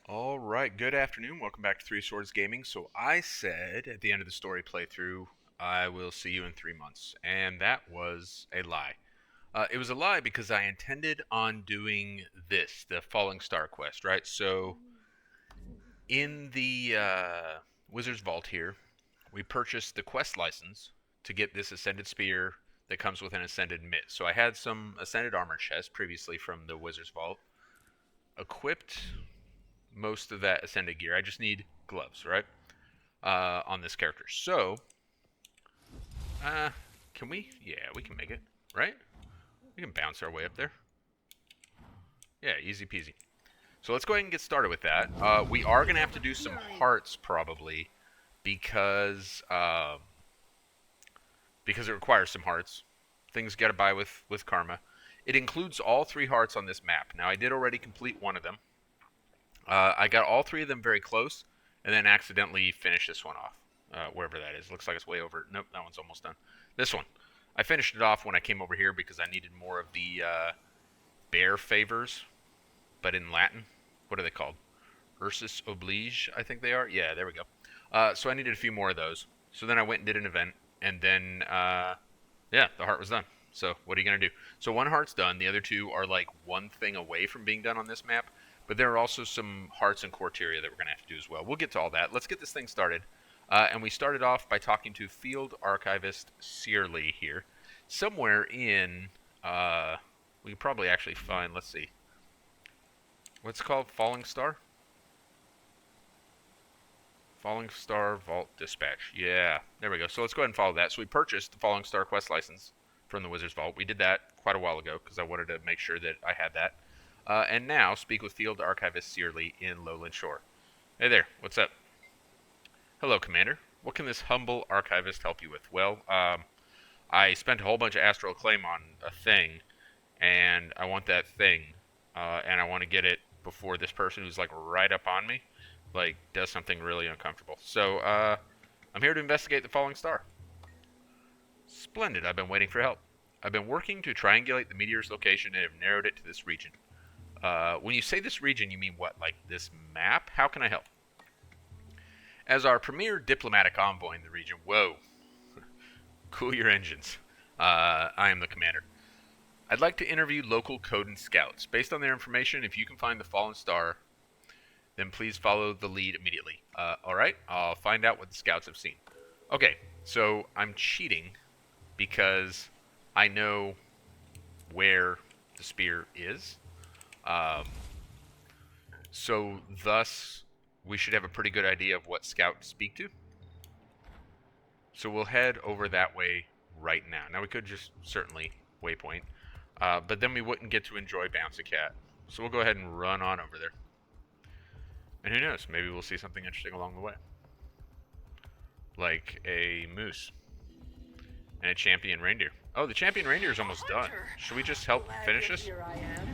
Alright, good afternoon. Welcome back to Three Swords Gaming. So I said at the end of the story playthrough, I will see you in 3 months. And that was a lie. It was a lie because I intended on doing this, the Falling Star quest, right? So in the Wizard's Vault here, we purchased the quest license to get this Ascended Spear that comes with an Ascended Mitt. So I had some Ascended Armor chests previously from the Wizard's Vault, equipped most of that Ascended gear. I just need gloves, right? On this character. So, can we? Yeah, we can make it, right? We can bounce our way up there. Yeah, easy peasy. So let's go ahead and get started with that. We are going to have to do some hearts probably because it requires some hearts. Things got to buy with karma. It includes all 3 hearts on this map. Now, I did already complete one of them. I got all 3 of them very close, and then accidentally finished this one off, wherever that is. Looks like it's way over. Nope, that one's almost done. This one. I finished it off when I came over here because I needed more of the bear favors, but in Latin. What are they called? Ursus oblige, I think they are. Yeah, there we go. So I needed a few more of those. So then I went and did an event, and then, yeah, the heart was done. So what are you going to do? So 1 heart's done. The other 2 are like 1 thing away from being done on this map. But there are also some hearts and Quarteria that we're going to have to do as well. We'll get to all that. Let's get this thing started. And we started off by talking to Field Archivist Searly here. Somewhere in, we can probably actually find, let's see. What's it called? Falling Star? Falling Star Vault Dispatch. Yeah, there we go. So let's go ahead and follow that. So we purchased the Falling Star quest license from the Wizard's Vault. We did that quite a while ago because I wanted to make sure that I had that. And now, speak with Field Archivist Searly in Lowland Shore. Hey there, what's up? Hello, Commander. What can this humble archivist help you with? Well, I spent a whole bunch of astral acclaim on a thing, and I want that thing, and I want to get it before this person who's, like, right up on me, like, does something really uncomfortable. So, I'm here to investigate the falling star. Splendid, I've been waiting for help. I've been working to triangulate the meteor's location and have narrowed it to this region. When you say this region, you mean what? Like this map? How can I help? As our premier diplomatic envoy in the region, whoa, cool your engines. I am the commander. I'd like to interview local Coden scouts. Based on their information, if you can find the fallen star, then please follow the lead immediately. Alright, I'll find out what the scouts have seen. Okay, so I'm cheating because I know where the spear is. So thus, we should have a pretty good idea of what scout to speak to. So we'll head over that way right now. Now we could just certainly waypoint, but then we wouldn't get to enjoy Bounce a Cat. So we'll go ahead and run on over there. And who knows, maybe we'll see something interesting along the way. Like a moose. And a champion reindeer. Oh, the champion reindeer is almost done. Should we just help finish this? Here I am.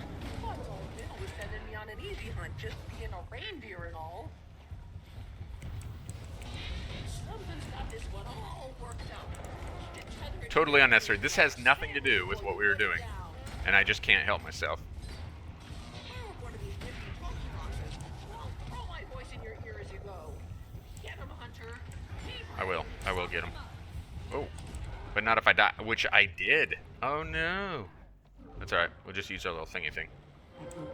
What's old Bill was sending me on an easy hunt, just being a reindeer and all. Something's got this one all worked out. Totally unnecessary. This has nothing to do with what we were doing. And I just can't help myself. Throw my voice in your ear as you go. Get him, Hunter. I will get him. Oh. But not if I die, which I did. Oh no. That's alright. We'll just use our little thingy thing.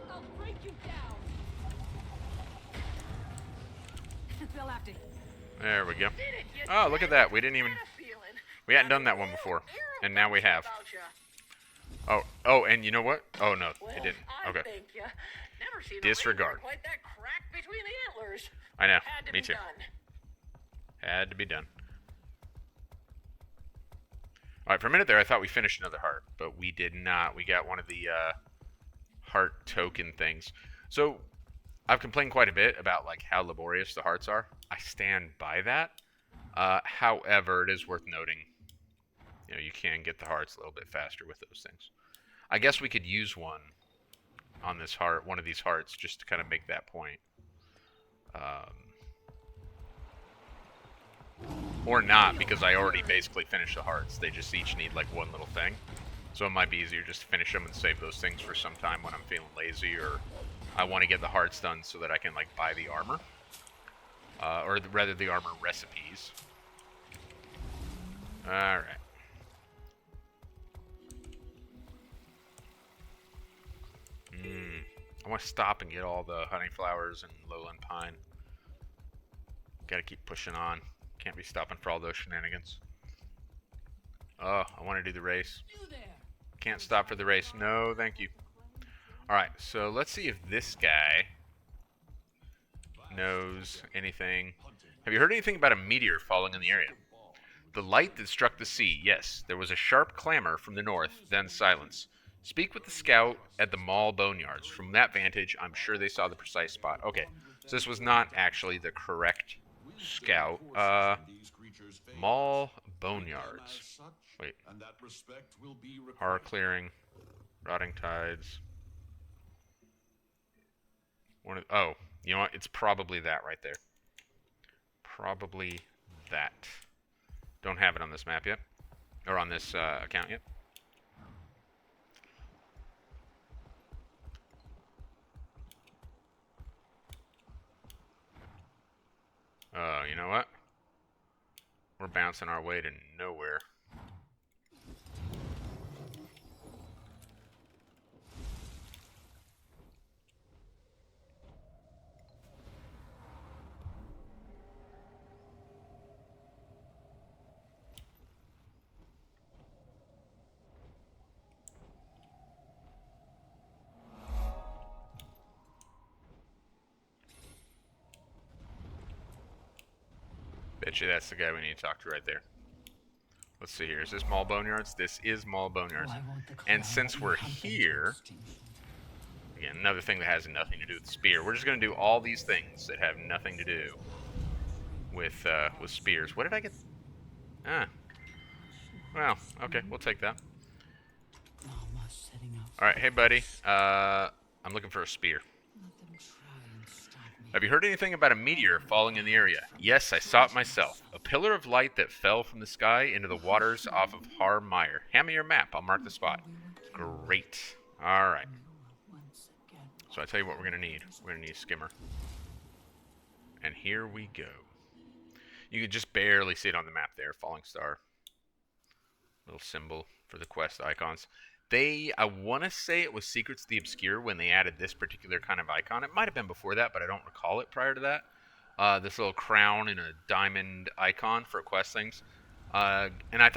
I'll break you down. They'll have to. There we go. Oh, look at that. We didn't even... We hadn't done that one before. And now we have. Oh, and you know what? Oh no, it didn't. Okay. Disregard. Quite that crack between the antlers. I know. Had to Me be too. done. Had to be done. Alright, for a minute there I thought we finished another heart, but we did not. We got one of the heart token things. So, I've complained quite a bit about like how laborious the hearts are. I stand by that. However, it is worth noting, you know, you can get the hearts a little bit faster with those things. I guess we could use one on this heart, one of these hearts, just to kind of make that point. Or not, because I already basically finished the hearts. They just each need like one little thing. So it might be easier just to finish them and save those things for some time when I'm feeling lazy or I want to get the hard stuns so that I can like buy the armor, or rather the armor recipes. All right. I want to stop and get all the honey flowers and lowland pine. Gotta keep pushing on. Can't be stopping for all those shenanigans. Oh, I want to do the race. Can't stop for the race. No, thank you. Alright, so let's see if this guy knows anything. Have you heard anything about a meteor falling in the area? The light that struck the sea, yes. There was a sharp clamor from the north, then silence. Speak with the scout at the mall boneyards. From that vantage, I'm sure they saw the precise spot. Okay, so this was not actually the correct scout. Mall boneyards. Wait. Horror clearing. Rotting tides. Oh, you know what? It's probably that right there. Probably that. Don't have it on this map yet. Or on this account yet. You know what? We're bouncing our way to nowhere. Bet you that's the guy we need to talk to right there. Let's see here. Is this Mall Boneyards? This is Mall Boneyards. And since we're here, again, another thing that has nothing to do with spear. We're just going to do all these things that have nothing to do with spears. What did I get? Ah. Well, okay, we'll take that. Alright, hey buddy. I'm looking for a spear. Have you heard anything about a meteor falling in the area? Yes, I saw it myself. A pillar of light that fell from the sky into the waters off of Har Mire. Hand me your map. I'll mark the spot. Great. Alright. So I tell you what we're going to need. We're going to need a skimmer. And here we go. You can just barely see it on the map there. Falling star. Little symbol for the quest icons. I want to say it was Secrets of the Obscure when they added this particular kind of icon. It might have been before that, but I don't recall it prior to that. This little crown and a diamond icon for quest things. And I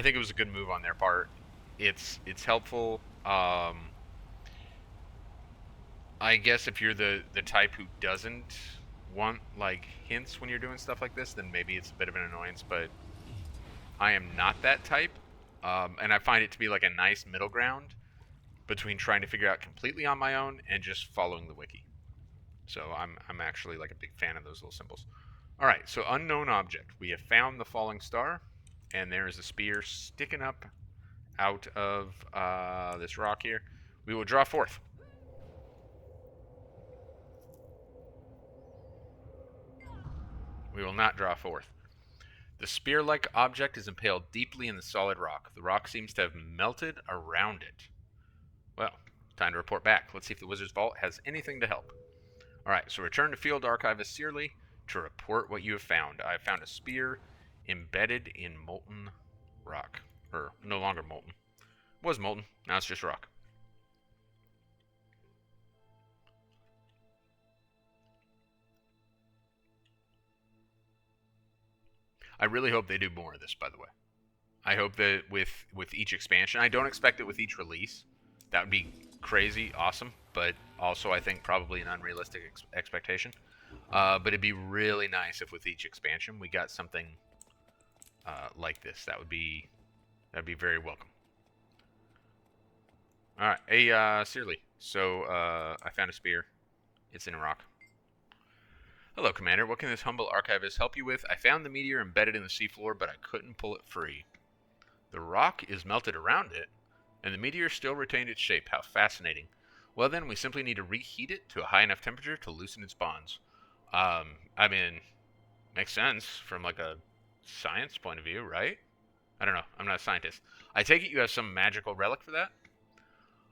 think it was a good move on their part. It's helpful. I guess if you're the type who doesn't want like hints when you're doing stuff like this, then maybe it's a bit of an annoyance. But I am not that type. And I find it to be like a nice middle ground between trying to figure out completely on my own and just following the wiki. So I'm actually like a big fan of those little symbols. All right, so unknown object. We have found the falling star, and there is a spear sticking up out of this rock here. We will draw forth. We will not draw forth. The spear-like object is impaled deeply in the solid rock. The rock seems to have melted around it. Well, time to report back. Let's see if the Wizard's Vault has anything to help. Alright, so return to Field Archivist Searley to report what you have found. I have found a spear embedded in molten rock. Or, no longer molten. It was molten, now it's just rock. I really hope they do more of this, by the way. I hope that with each expansion, I don't expect it with each release. That would be crazy, awesome, but also I think probably an unrealistic expectation. But it'd be really nice if with each expansion we got something like this. That'd be very welcome. All right, hey Searley. So I found a spear. It's in a rock. Hello, Commander. What can this humble archivist help you with? I found the meteor embedded in the seafloor, but I couldn't pull it free. The rock is melted around it, and the meteor still retained its shape. How fascinating. Well then, we simply need to reheat it to a high enough temperature to loosen its bonds. I mean, makes sense from like a science point of view, right? I don't know. I'm not a scientist. I take it you have some magical relic for that?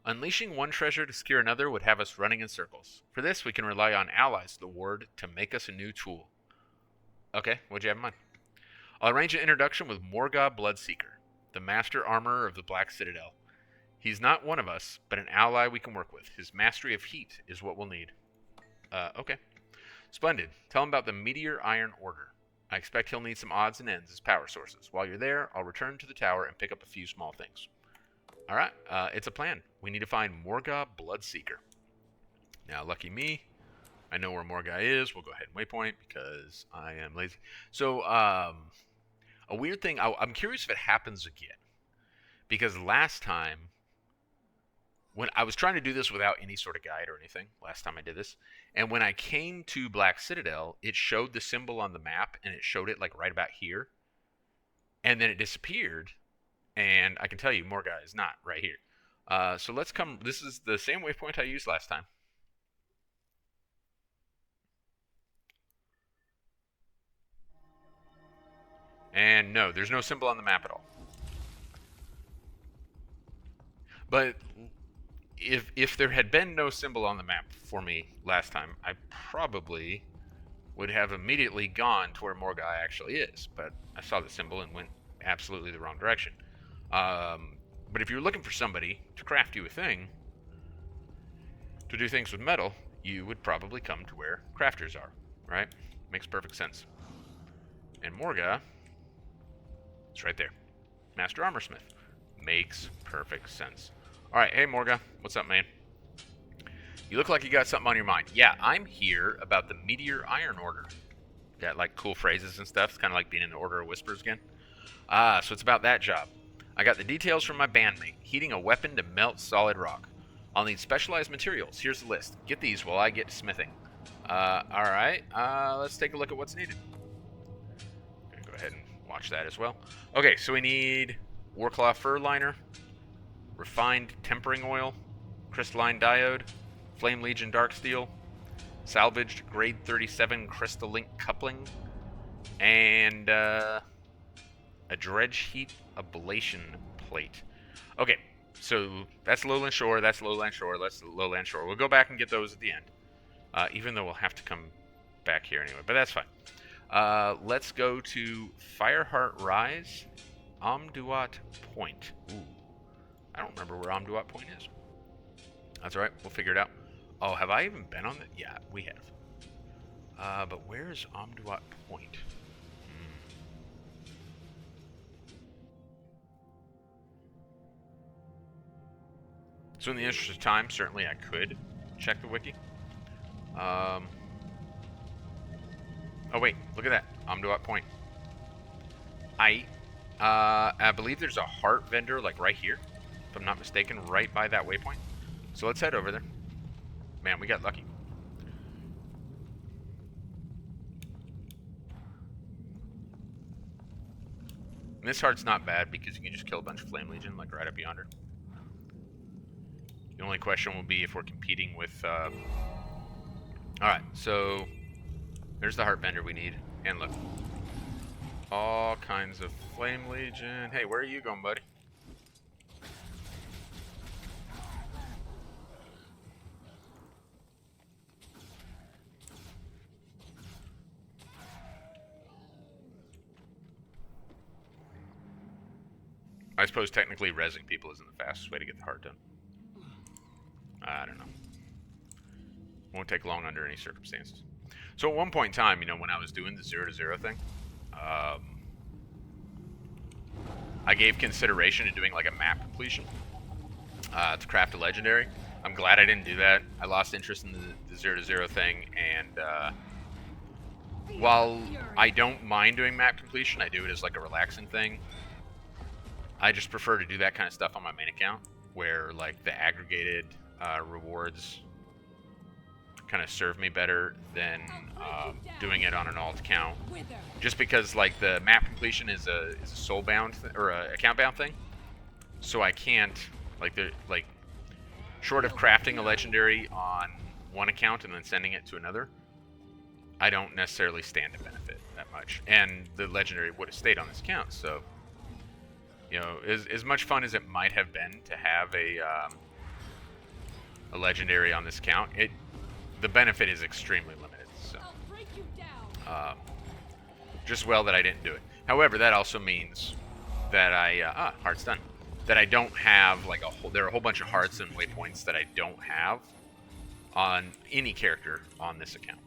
Unleashing one treasure to secure another would have us running in circles. For this, we can rely on allies of the ward to make us a new tool. Okay, what'd you have in mind? I'll arrange an introduction with Morga Bloodseeker, the master armorer of the Black Citadel. He's not one of us, but an ally we can work with. His mastery of heat is what we'll need. Okay. Splendid. Tell him about the Meteor Iron Order. I expect he'll need some odds and ends as power sources. While you're there, I'll return to the tower and pick up a few small things. Alright, it's a plan. We need to find Morga Bloodseeker. Now, lucky me, I know where Morga is. We'll go ahead and waypoint because I am lazy. So, a weird thing, I'm curious if it happens again. Because last time, when I was trying to do this without any sort of guide or anything, last time I did this, and when I came to Black Citadel, it showed the symbol on the map, and it showed it like right about here. And then it disappeared. And I can tell you, Morga is not right here. So let's come. This is the same waypoint I used last time. And no, there's no symbol on the map at all. But if there had been no symbol on the map for me last time, I probably would have immediately gone to where Morga actually is. But I saw the symbol and went absolutely the wrong direction. But if you're looking for somebody to craft you a thing, to do things with metal, you would probably come to where crafters are, right? Makes perfect sense. And Morga, it's right there. Master Armorsmith. Makes perfect sense. Alright, hey Morga, what's up, man? You look like you got something on your mind. Yeah, I'm here about the Meteor Iron Order. Got like cool phrases and stuff. It's kind of like being in the Order of Whispers again. So it's about that job. I got the details from my bandmate. Heating a weapon to melt solid rock. I'll need specialized materials. Here's the list. Get these while I get to smithing. Alright. Let's take a look at what's needed. Gonna go ahead and watch that as well. Okay, so we need Warclaw Fur Liner, Refined Tempering Oil, Crystalline Diode, Flame Legion Dark Steel, Salvaged Grade 37 Crystal Link Coupling, and a Dredge Heat Ablation Plate. Okay, so that's Lowland Shore, that's Lowland Shore, that's Lowland Shore. We'll go back and get those at the end. Even though we'll have to come back here anyway, but that's fine. Let's go to Fireheart Rise, Amduat Point. Ooh, I don't remember where Amduat Point is. That's alright, we'll figure it out. Oh, have I even been on that? Yeah, we have. But where is Amduat Point? So in the interest of time, certainly I could check the wiki. Oh wait, look at that. Amduat Point. I believe there's a heart vendor like right here, if I'm not mistaken, right by that waypoint. So let's head over there. Man, we got lucky. And this heart's not bad because you can just kill a bunch of Flame Legion like right up yonder. The only question will be if we're competing with... Alright, so there's the heart vendor we need. And look, all kinds of Flame Legion. Hey, where are you going, buddy? I suppose technically rezzing people isn't the fastest way to get the heart done. I don't know. Won't take long under any circumstances. So at one point in time, you know, when I was doing the 0 to 0 thing, I gave consideration to doing like a map completion to craft a legendary. I'm glad I didn't do that. I lost interest in the 0 to 0 thing, and while I don't mind doing map completion, I do it as like a relaxing thing. I just prefer to do that kind of stuff on my main account, where like the aggregated rewards kind of serve me better than doing it on an alt account. Just because like the map completion is a soul bound or a account bound thing, so I can't like short of crafting a legendary on one account and then sending it to another, I don't necessarily stand to benefit that much. And the legendary would have stayed on this account, so you know, as much fun as it might have been to have a a legendary on this account, the benefit is extremely limited. So, just well that I didn't do it. However, that also means that heart's done. That I don't have like there are a whole bunch of hearts and waypoints that I don't have on any character on this account.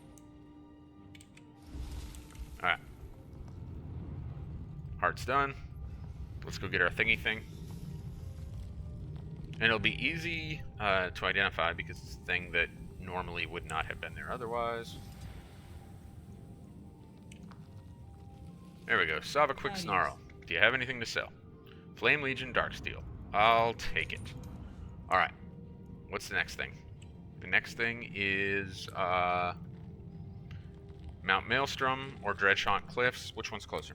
All right, heart's done. Let's go get our thingy thing. And it'll be easy to identify because it's a thing that normally would not have been there otherwise. There we go. Solve a quick snarl. Do you have anything to sell? Flame Legion Darksteel. I'll take it. Alright. What's the next thing? The next thing is Mount Maelstrom or Dreadshot Cliffs. Which one's closer?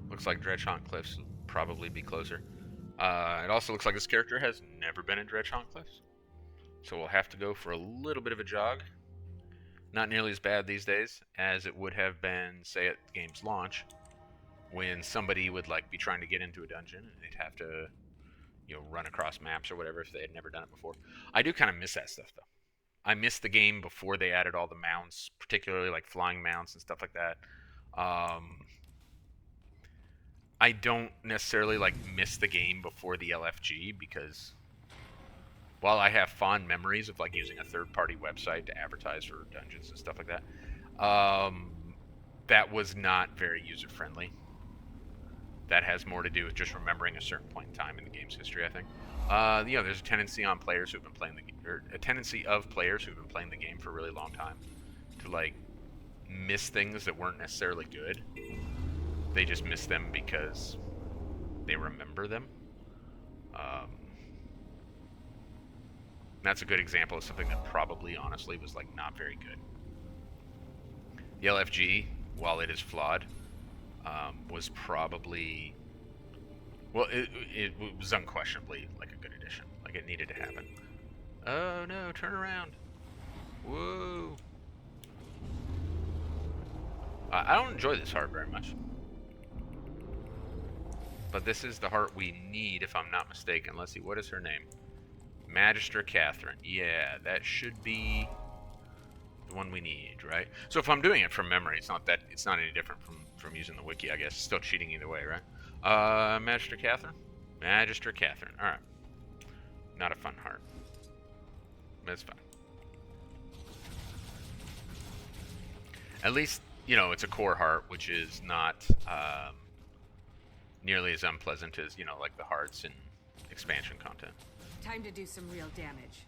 Looks like Dreadshot Cliffs will probably be closer. It also looks like this character has never been in Dreadshot Cliffs. So we'll have to go for a little bit of a jog. Not nearly as bad these days as it would have been, say, at the game's launch, when somebody would like be trying to get into a dungeon and they'd have to, run across maps or whatever if they had never done it before. I do kind of miss that stuff, though. I miss the game before they added all the mounts, particularly like flying mounts and stuff like that. I don't necessarily miss the game before the LFG because while I have fond memories of using a third-party website to advertise for dungeons and stuff like that, that was not very user-friendly. That has more to do with just remembering a certain point in time in the game's history, I think. There's a tendency of players who've been playing the game for a really long time to miss things that weren't necessarily good. They just miss them because they remember them. That's a good example of something that probably, honestly, was not very good. The LFG, while it is flawed, was probably, well, it was unquestionably a good addition. It needed to happen. Oh no! Turn around! Whoa! I don't enjoy this heart very much. But this is the heart we need, if I'm not mistaken. Let's see, what is her name? Magister Catherine. Yeah, that should be the one we need, right? So if I'm doing it from memory, it's not any different from using the wiki, I guess. It's still cheating either way, right? Magister Catherine? Magister Catherine. Alright. Not a fun heart. That's fine. At least, it's a core heart, which is not nearly as unpleasant as, the hearts in expansion content. Time to do some real damage.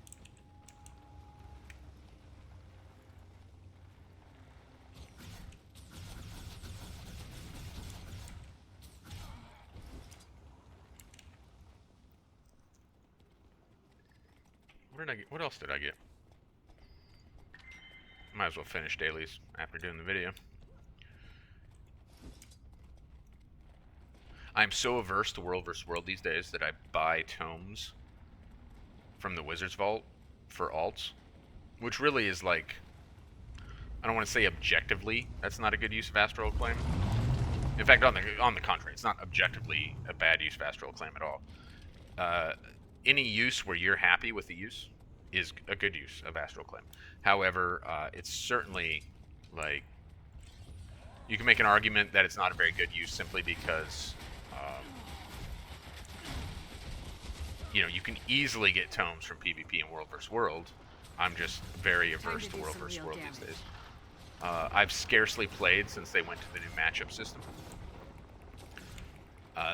What did I get? What else did I get? Might as well finish dailies after doing the video. I'm so averse to World vs. World these days that I buy tomes from the Wizard's Vault for alts, which really is I don't want to say objectively that's not a good use of Astral Claim. In fact, on the contrary, it's not objectively a bad use of Astral Claim at all. Any use where you're happy with the use is a good use of Astral Claim. However, it's certainly you can make an argument that it's not a very good use simply because you can easily get tomes from PvP in World vs. World. I'm just very averse to World vs. World these days. I've scarcely played since they went to the new matchup system.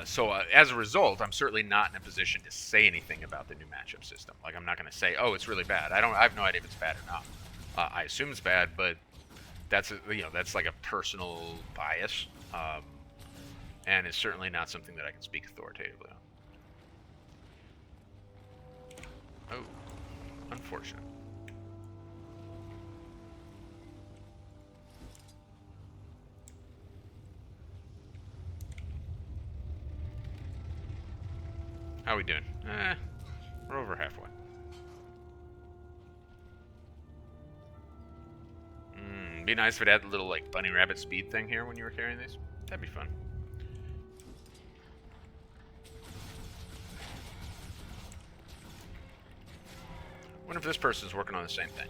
So as a result, I'm certainly not in a position to say anything about the new matchup system. I'm not going to say, oh, it's really bad. I have no idea if it's bad or not. I assume it's bad, but that's a personal bias, and it's certainly not something that I can speak authoritatively on. Oh, unfortunate. How we doing? We're over halfway. Be nice if it had the little bunny rabbit speed thing here when you were carrying these. That'd be fun. Wonder if this person's working on the same thing.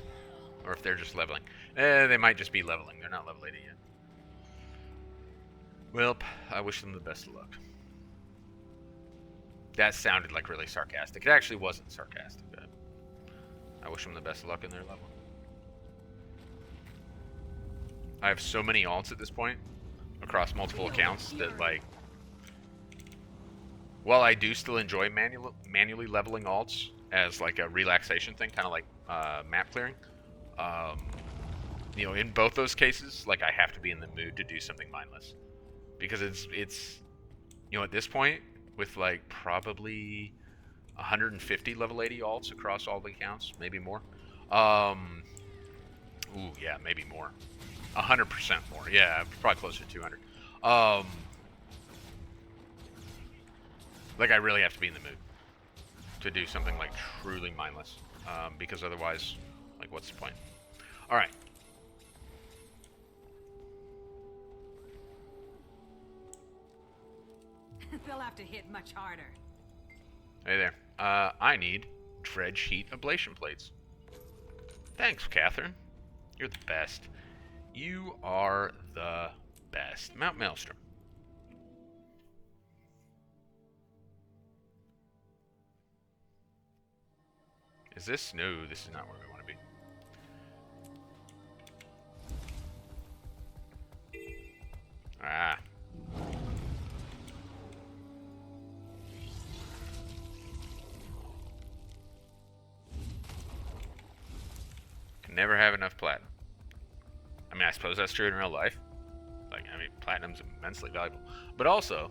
Or if they're just leveling. They might just be leveling. They're not level 80 yet. Well, I wish them the best of luck. That sounded like really sarcastic. It actually wasn't sarcastic, but I wish them the best of luck in their level. I have so many alts at this point across multiple accounts that, like, while I do still enjoy manually leveling alts as like a relaxation thing, kind of like map clearing, you know, in both those cases, like, I have to be in the mood to do something mindless, because it's you know, at this point, with like probably 150 level 80 alts across all the accounts, maybe more. Ooh, yeah, maybe more. 100% more. Yeah, probably closer to 200. Like, I really have to be in the mood to do something like truly mindless, because otherwise, like, what's the point? All right. They'll have to hit much harder. Hey there. I need dredge heat ablation plates. Thanks, Catherine. You're the best. You are the best. Mount Maelstrom. Is this? No, this is not where we want to be. Ah. Can never have enough platinum. I mean, I suppose that's true in real life. Like, I mean, platinum's immensely valuable. But also,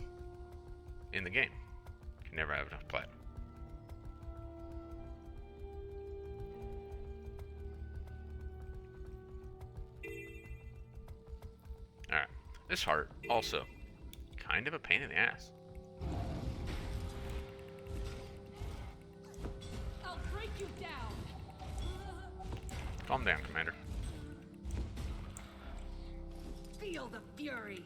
in the game, you can never have enough platinum. Alright. This heart, also, kind of a pain in the ass. I'll break you down. Calm down, Commander. Feel the fury.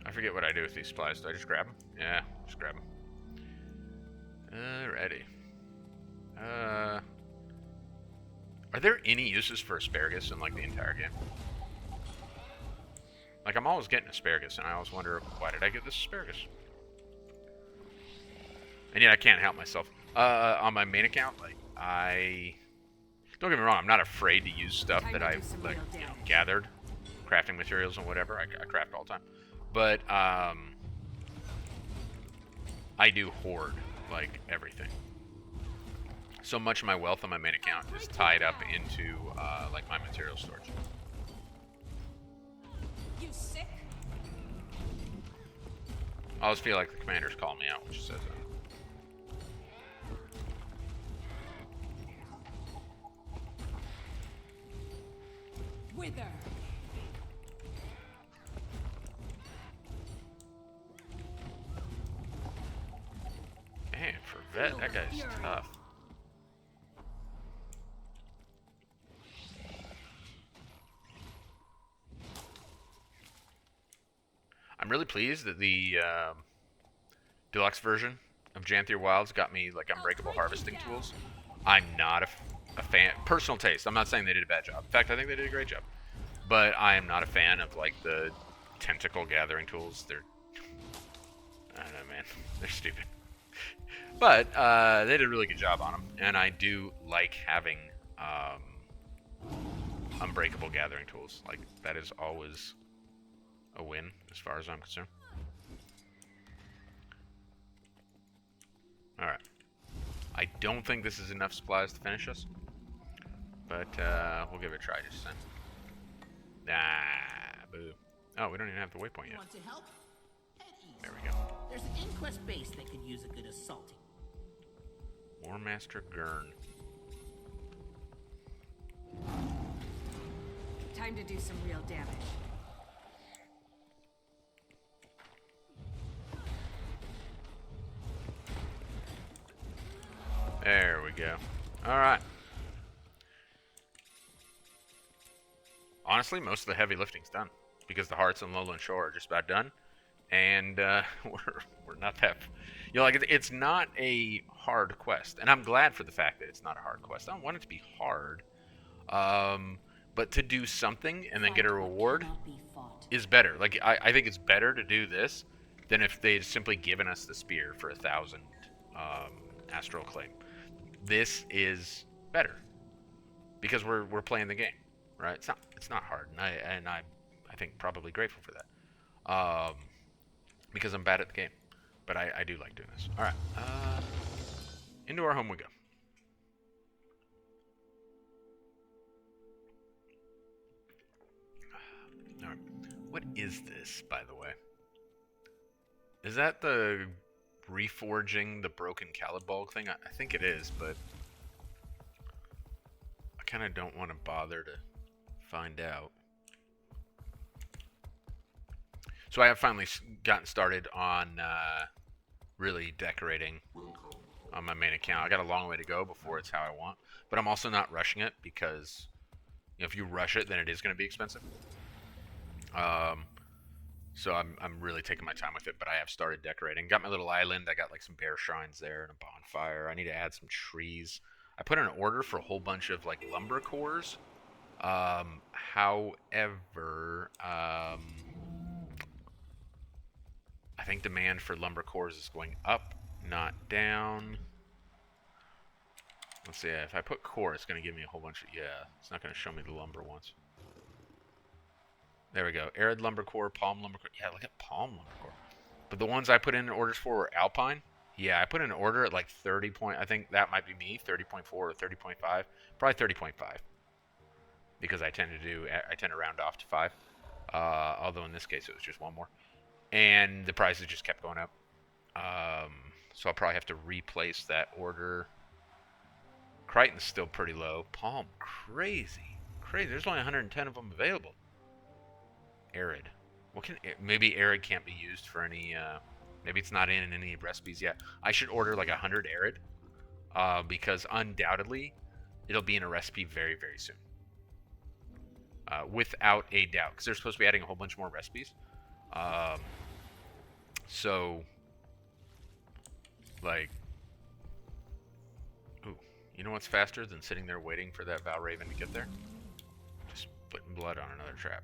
I forget what I do with these supplies. Do I just grab them? Yeah, just grab them. Alrighty. Are there any uses for asparagus in, like, the entire game? Like, I'm always getting asparagus, and I always wonder, why did I get this asparagus? And yet I can't help myself. On my main account, like, don't get me wrong, I'm not afraid to use stuff that I've, like, you know, gathered, crafting materials and whatever. I craft all the time. But, I do hoard, like, everything. So much of my wealth on my main account is tied up into, like, my material storage. You sick? I always feel like the commander's calling me out when she says that. Wither. Man, for vet, that guy's tough. I'm really pleased that the deluxe version of Janthir Wilds got me, like, unbreakable harvesting tools. I'm not a fan. Personal taste. I'm not saying they did a bad job. In fact, I think they did a great job. But I am not a fan of, like, the tentacle gathering tools. They're, I don't know, man. They're stupid. But they did a really good job on them, and I do like having unbreakable gathering tools. Like, that is always a win, as far as I'm concerned. Alright. I don't think this is enough supplies to finish us, but we'll give it a try just then. Ah, boo. Oh, we don't even have the waypoint yet. Want to help? At ease. There we go. There's an Inquest base that could use a good assaulting. War Master Gurn. Time to do some real damage. There we go. Alright. Honestly, most of the heavy lifting's done, because the hearts on Lowland Shore are just about done, and we're not that. Like it's not a hard quest, and I'm glad for the fact that it's not a hard quest. I don't want it to be hard, but to do something and then get a reward is better. Like I think it's better to do this than if they'd simply given us the spear for 1,000 astral claim. This is better because we're playing the game, right? It's not hard, and I think probably grateful for that, because I'm bad at the game, but I do like doing this. All right, into our home we go. All right, what is this, by the way? Is that the reforging the broken Caliburn thing? I think it is, but I kind of don't want to bother to find out. So I have finally gotten started on really decorating on my main account. I got a long way to go before it's how I want, but I'm also not rushing it because if you rush it, then it is going to be expensive. So I'm really taking my time with it, but I have started decorating. Got my little island. I got like some bear shrines there and a bonfire. I need to add some trees. I put in an order for a whole bunch of like lumber cores. However, I think demand for lumber cores is going up, not down. Let's see, if I put core, it's going to give me a whole bunch of, yeah, it's not going to show me the lumber ones. There we go. Arid lumber core, palm lumber core. Yeah, look at palm lumber core. But the ones I put in orders for were alpine. Yeah, I put in an order at like 30 point. I think that might be me, 30.4 or 30.5. Probably 30.5. Because I tend to round off to 5. Although in this case it was just one more. And the prices just kept going up. So I'll probably have to replace that order. Crichton's still pretty low. Palm, crazy. There's only 110 of them available. Arid. Maybe arid can't be used for any. Maybe it's not in any recipes yet. I should order like 100 arid, because undoubtedly it'll be in a recipe very, very soon. Without a doubt, because they're supposed to be adding a whole bunch more recipes. So, like, ooh, you know what's faster than sitting there waiting for that Valraven to get there? Just putting blood on another trap.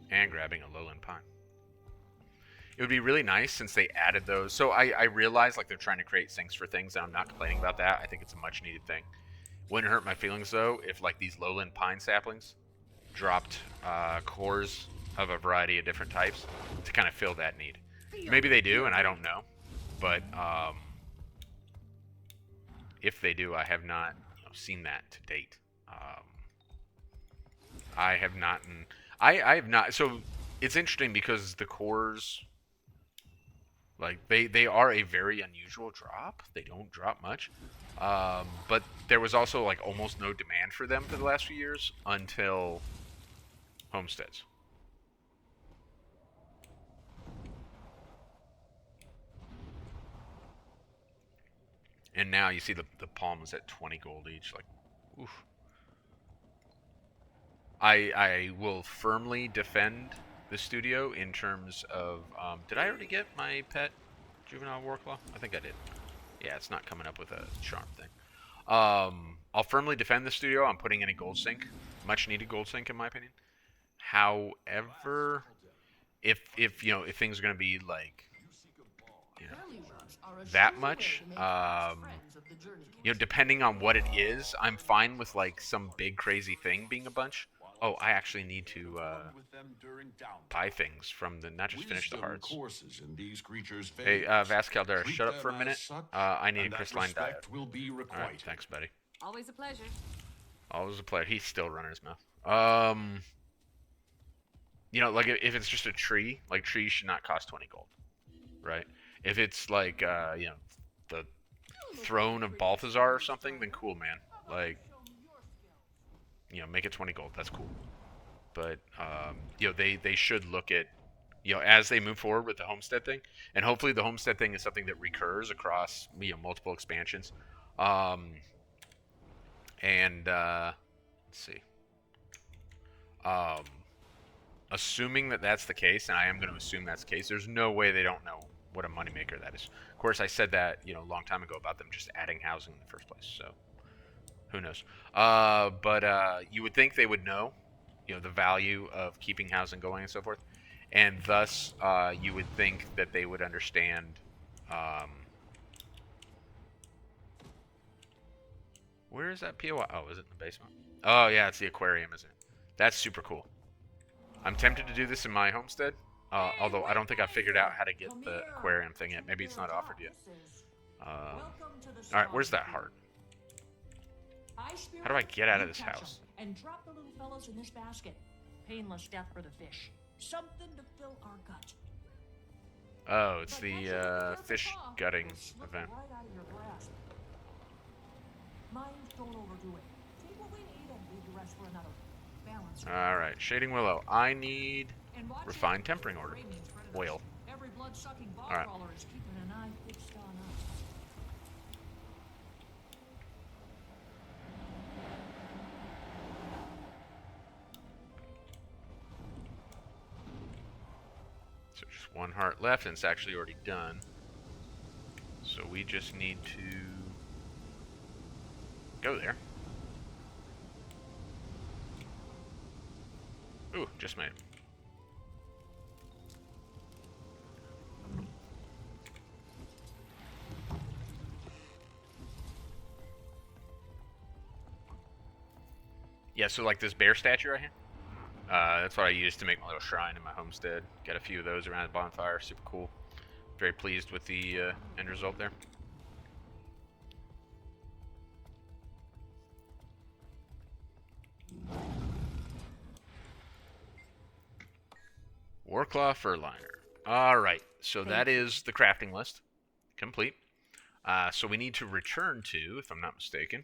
And grabbing a lowland pine. It would be really nice since they added those. So I realize like they're trying to create sinks for things, and I'm not complaining about that. I think it's a much needed thing. Wouldn't hurt my feelings though if like these lowland pine saplings dropped cores of a variety of different types to kind of fill that need. Maybe they do, and I don't know. But if they do, I have not seen that to date. I have not. I have not. So it's interesting because the cores, like they are a very unusual drop. They don't drop much. But there was also like almost no demand for them for the last few years until homesteads. And now you see the palms at 20 gold each. Like, oof. I will firmly defend the studio in terms of, did I already get my pet juvenile warclaw? I think I did. Yeah, it's not coming up with a charm thing. I'll firmly defend the studio. I'm putting in a gold sink, much needed gold sink in my opinion. However, if things are gonna be like, that much, depending on what it is, I'm fine with like some big crazy thing being a bunch. Oh, I actually need to buy things from the, not just finish the hearts. Hey, Vas Caldera, shut up for a minute. I need a crystalline diode. Alright, thanks, buddy. Always a pleasure. Always a pleasure. He's still running his mouth. Like if it's just a tree, like trees should not cost 20 gold, right? If it's like, the throne of Balthazar or something, then cool, man. Like, make it 20 gold. That's cool. But, they should look at, as they move forward with the homestead thing, and hopefully the homestead thing is something that recurs across, multiple expansions. Let's see. assuming that that's the case, and I am going to assume that's the case, there's no way they don't know what a moneymaker that is. Of course, I said that, you know, a long time ago about them just adding housing in the first place, so who knows. But you would think they would know, you know, the value of keeping housing going and so forth, and thus you would think that they would understand. Where is that POI? Oh, is it in the basement? Oh, yeah, it's the aquarium, isn't it? That's super cool. I'm tempted to do this in my homestead, although I don't think I've figured out how to get the aquarium thing yet. Maybe it's not offered yet. Alright, where's that heart? How do I get out of this house? And drop the little fellows in this basket. Painless death for the fish. Something to fill our gut. Oh, it's the fish gutting event. Right out of your grasp. Mind, don't overdo it. Take what we need and leave the rest for another balance. Alright, Shading Willow. I need refined tempering order. Oil. Every blood-sucking bog All right. crawler is keeping an eye fixed on us. So just one heart left, and it's actually already done. So we just need to go there. Ooh, just made it. Yeah, so like this bear statue right here. That's what I used to make my little shrine in my homestead. Got a few of those around the bonfire. Super cool. Very pleased with the end result there. Warclaw Furliner. Alright, so that is the crafting list. Complete. So we need to return to, if I'm not mistaken,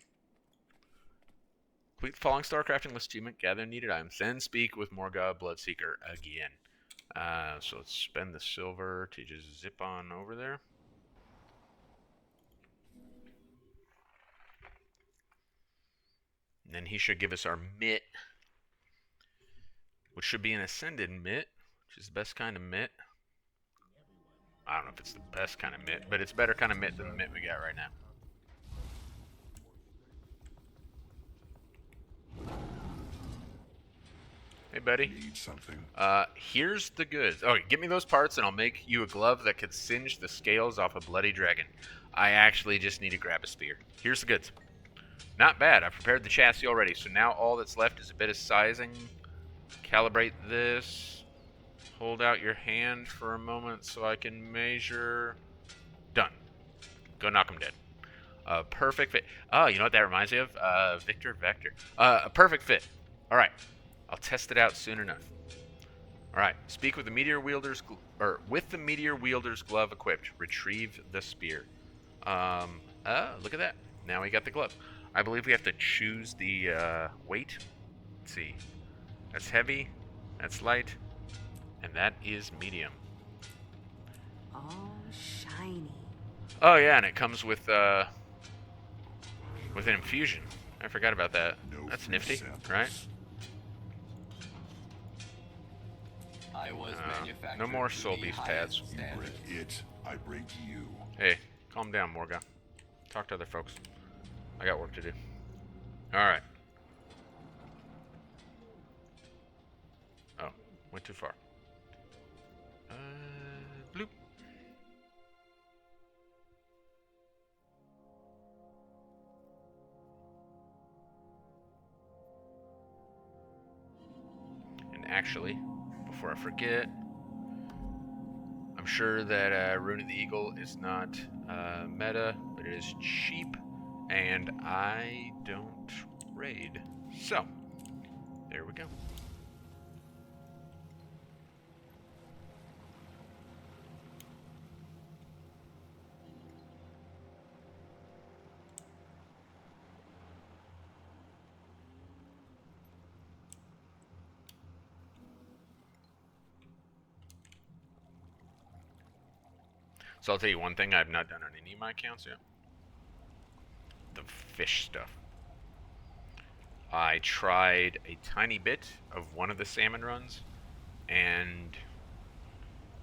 complete the Falling Star crafting list achievement, gather needed items, then speak with Morgah Bloodseeker again. So let's spend the silver to just zip on over there. And then he should give us our mitt, which should be an ascended mitt, which is the best kind of mitt. I don't know if it's the best kind of mitt, but it's better kind of mitt than the mitt we got right now. Hey, buddy. Need something. Here's the goods. Okay, give me those parts and I'll make you a glove that could singe the scales off a bloody dragon. I actually just need to grab a spear. Here's the goods. Not bad. I prepared the chassis already, so now all that's left is a bit of sizing. Calibrate this. Hold out your hand for a moment so I can measure. Done. Go knock him dead. Perfect fit. Oh, you know what that reminds me of? Victor Vector. A perfect fit. All right. I'll test it out soon enough. All right. Speak with the meteor wielder's with the meteor wielder's glove equipped. Retrieve the spear. Look at that. Now we got the glove. I believe we have to choose the weight. Let's see. That's heavy. That's light. And that is medium. All shiny. Oh yeah, and it comes with an infusion. I forgot about that. No That's free nifty, samples. right? I was manufactured no more to soul the beast highest pads. You standard. break it, I break you. Hey, calm down, Morgah. Talk to other folks. I got work to do. Alright. Oh, went too far. Bloop. And actually, before I forget, I'm sure that Rune of the Eagle is not meta, but it is cheap, and I don't raid. So, there we go. So I'll tell you one thing I've not done on any of my accounts yet. The fish stuff. I tried a tiny bit of one of the salmon runs, and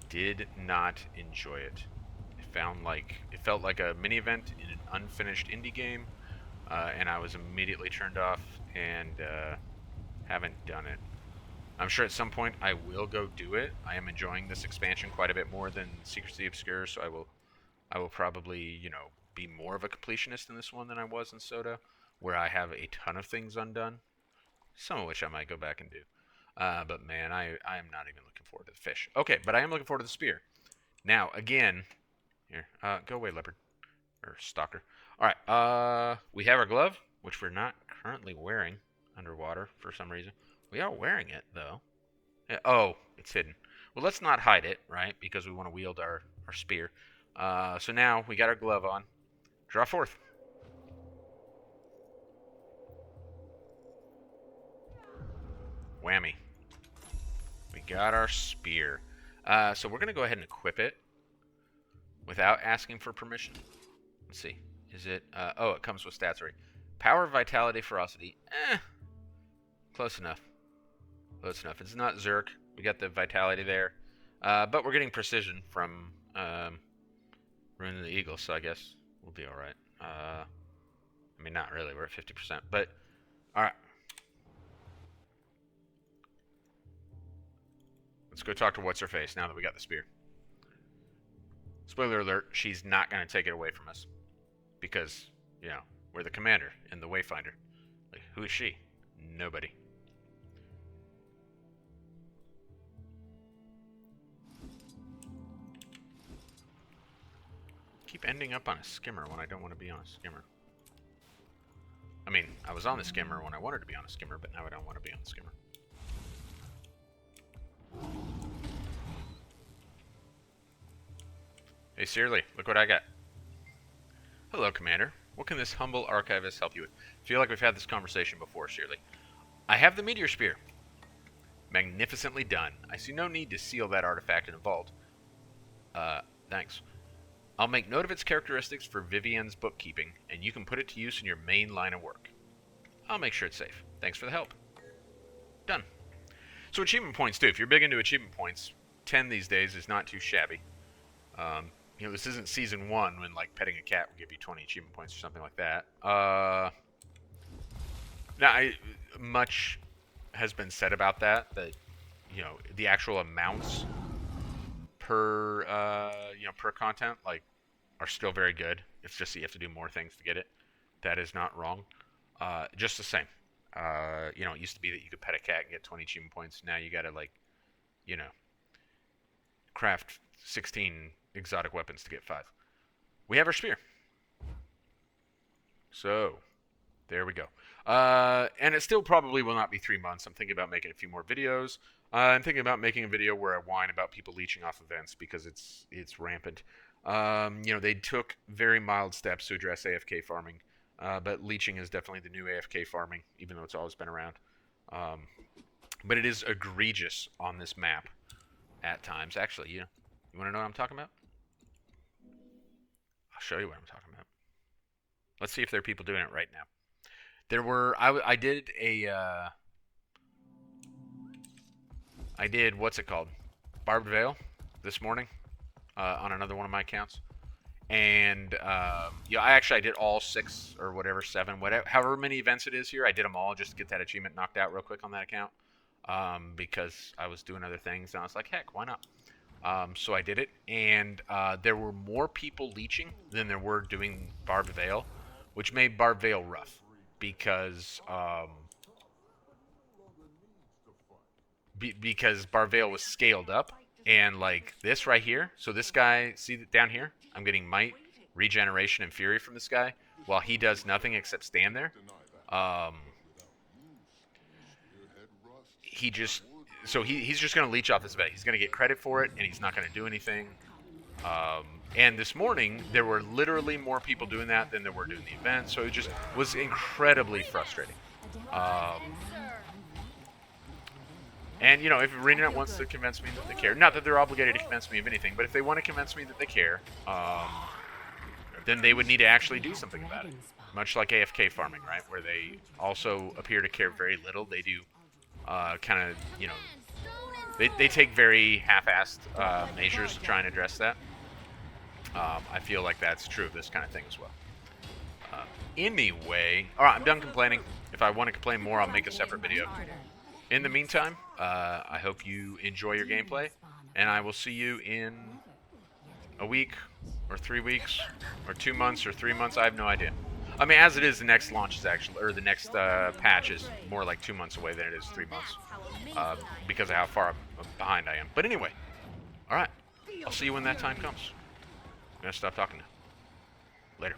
did not enjoy it. It felt like a mini event in an unfinished indie game, and I was immediately turned off and haven't done it. I'm sure at some point I will go do it. I am enjoying this expansion quite a bit more than Secrets of the Obscure, so I will probably, you know, be more of a completionist in this one than I was in Soda, where I have a ton of things undone, some of which I might go back and do. But man, I am not even looking forward to the fish. Okay, but I am looking forward to the spear. Now, again, here, go away, leopard. Or stalker. Alright, we have our glove, which we're not currently wearing underwater for some reason. We are wearing it, though. Oh, it's hidden. Well, let's not hide it, right? Because we want to wield our spear. So now we got our glove on. Draw forth. Whammy. We got our spear. So we're going to go ahead and equip it without asking for permission. Let's see. Is it... oh, it comes with stats already. Power, Vitality, Ferocity. Close enough. Close enough. It's not Zerk. We got the Vitality there. But we're getting Precision from Ruin of the Eagle, so I guess we'll be alright. I mean, not really. We're at 50%. But, alright. Let's go talk to What's-Her-Face now that we got the spear. Spoiler alert, she's not going to take it away from us. Because, you know, we're the commander and the Wayfinder. Like, who is she? Nobody. Keep ending up on a skimmer when I don't want to be on a skimmer. I mean, I was on the skimmer when I wanted to be on a skimmer, but now I don't want to be on the skimmer. Hey, Searly, look what I got. Hello, Commander. What can this humble archivist help you with? I feel like we've had this conversation before, Searly. I have the Meteor Spear. Magnificently done. I see no need to seal that artifact in a vault. Thanks. I'll make note of its characteristics for Vivienne's bookkeeping, and you can put it to use in your main line of work. I'll make sure it's safe. Thanks for the help. Done. So achievement points, too. If you're big into achievement points, 10 these days is not too shabby. You know, this isn't Season 1 when, like, petting a cat will give you 20 achievement points or something like that. Now, much has been said about that, you know, the actual amounts per, you know, per content, like, are still very good. It's just that you have to do more things to get it. That is not wrong. Just the same. You know, it used to be that you could pet a cat and get 20 achievement points. Now you gotta, like, you know, craft 16 exotic weapons to get 5. We have our spear. So, there we go. And it still probably will not be 3 months. I'm thinking about making a few more videos. I'm thinking about making a video where I whine about people leeching off events because it's rampant. You know, they took very mild steps to address AFK farming. But leeching is definitely the new AFK farming, even though it's always been around. But it is egregious on this map at times. Actually, you want to know what I'm talking about? I'll show you what I'm talking about. Let's see if there are people doing it right now. There were... I did a... I did, what's it called? Barbed Veil this morning on another one of my accounts. And, yeah, I did all 6 or whatever, 7, whatever, however many events it is here. I did them all just to get that achievement knocked out real quick on that account. Because I was doing other things, and I was like, heck, why not? So I did it, and there were more people leeching than there were doing Barbed Veil, which made Barbed Veil rough, because because Barbed Veil was scaled up, and like this right here, so this guy, see down here, I'm getting Might, Regeneration, and Fury from this guy, while he does nothing except stand there. He just... So he's just going to leech off this event. He's going to get credit for it, and he's not going to do anything. And this morning, there were literally more people doing that than there were doing the event, so it just was incredibly frustrating. And, you know, if ArenaNet wants to convince me that they care, not that they're obligated to convince me of anything, but if they want to convince me that they care, then they would need to actually do something about it. Much like AFK farming, right, where they also appear to care very little. They do... kind of, you know, They take very half-assed measures to try and address that. I feel like that's true of this kind of thing as well. Anyway, all right, I'm done complaining. If I want to complain more, I'll make a separate video. In the meantime, I hope you enjoy your gameplay, and I will see you in a week, or 3 weeks, or 2 months, or 3 months. I have no idea. I mean, as it is, the next launch is actually, or the next patch is more like 2 months away than it is 3 months, because of how far behind I am. But anyway, all right, I'll see you when that time comes. I'm gonna stop talking now. Later.